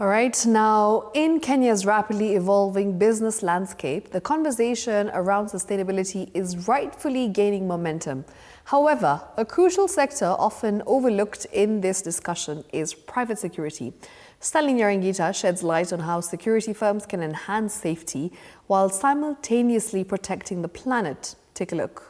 All right, now in Kenya's rapidly evolving business landscape, the conversation around sustainability is rightfully gaining momentum. However, a crucial sector often overlooked in this discussion is private security. Stanley Nyarangita sheds light on how security firms can enhance safety while simultaneously protecting the planet. Take a look.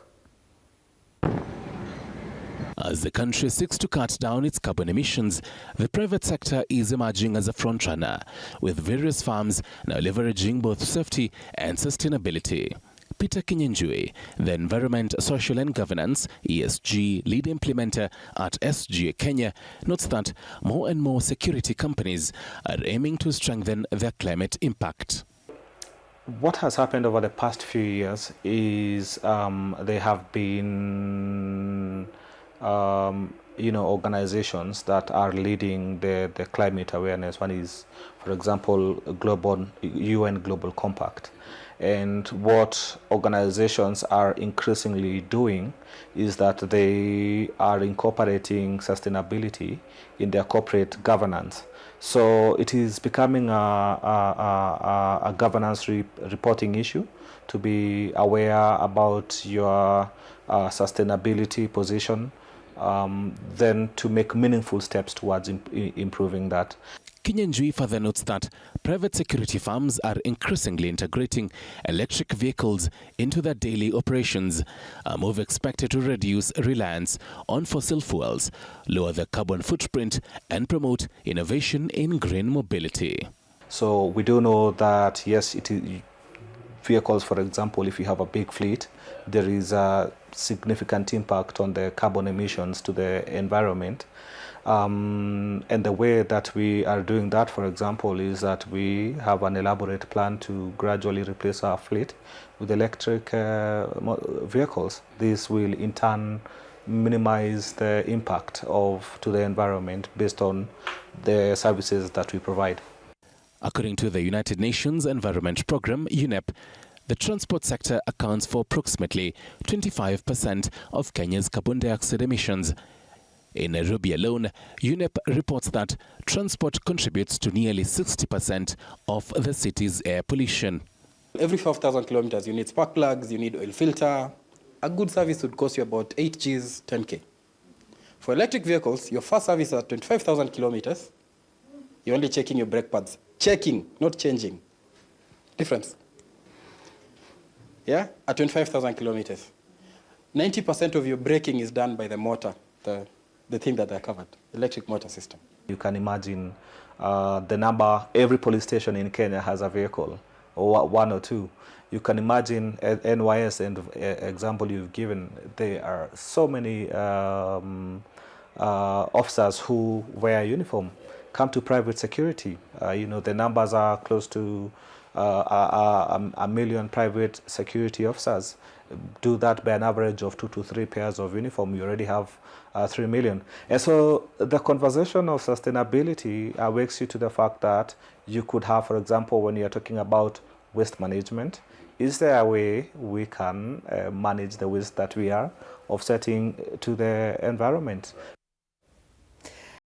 As the country seeks to cut down its carbon emissions, the private sector is emerging as a frontrunner, with various firms now leveraging both safety and sustainability. Peter Kinyenjui, the Environment, Social and Governance (ESG) lead implementer at SGA Kenya, notes that more and more security companies are aiming to strengthen their climate impact. What has happened over the past few years is there have been organizations that are leading the climate awareness. One is, for example, UN Global Compact. And what organizations are increasingly doing is that they are incorporating sustainability in their corporate governance. So it is becoming a governance reporting issue to be aware about your sustainability position, then to make meaningful steps towards improving that. Kinyenjui further notes that private security firms are increasingly integrating electric vehicles into their daily operations, a move expected to reduce reliance on fossil fuels, lower the carbon footprint, and promote innovation in green mobility. So we do know that, yes, it is vehicles, for example, if you have a big fleet, there is a significant impact on the carbon emissions to the environment. And the way that we are doing that, for example, is that we have an elaborate plan to gradually replace our fleet with electric vehicles. This will in turn minimize the impact to the environment based on the services that we provide. According to the United Nations Environment Programme, UNEP, the transport sector accounts for approximately 25% of Kenya's carbon dioxide emissions. In Nairobi alone, UNEP reports that transport contributes to nearly 60% of the city's air pollution. Every 5,000 kilometers, you need spark plugs, you need oil filter. A good service would cost you about 8 Gs, 10K. For electric vehicles, your first service at 25,000 kilometers, you're only checking your brake pads. Checking, not changing. Difference. Yeah, at 25,000 kilometers. 90% of your braking is done by the motor, the thing that I covered, electric motor system. You can imagine the number, every police station in Kenya has a vehicle, or one or two. You can imagine NYS and example you've given, there are so many officers who wear uniform, come to private security. The numbers are close to a million private security officers. Do that by an average of 2 to 3 pairs of uniform, you already have 3 million. And so the conversation of sustainability awakes you to the fact that you could have, for example, when you're talking about waste management, is there a way we can manage the waste that we are offsetting to the environment?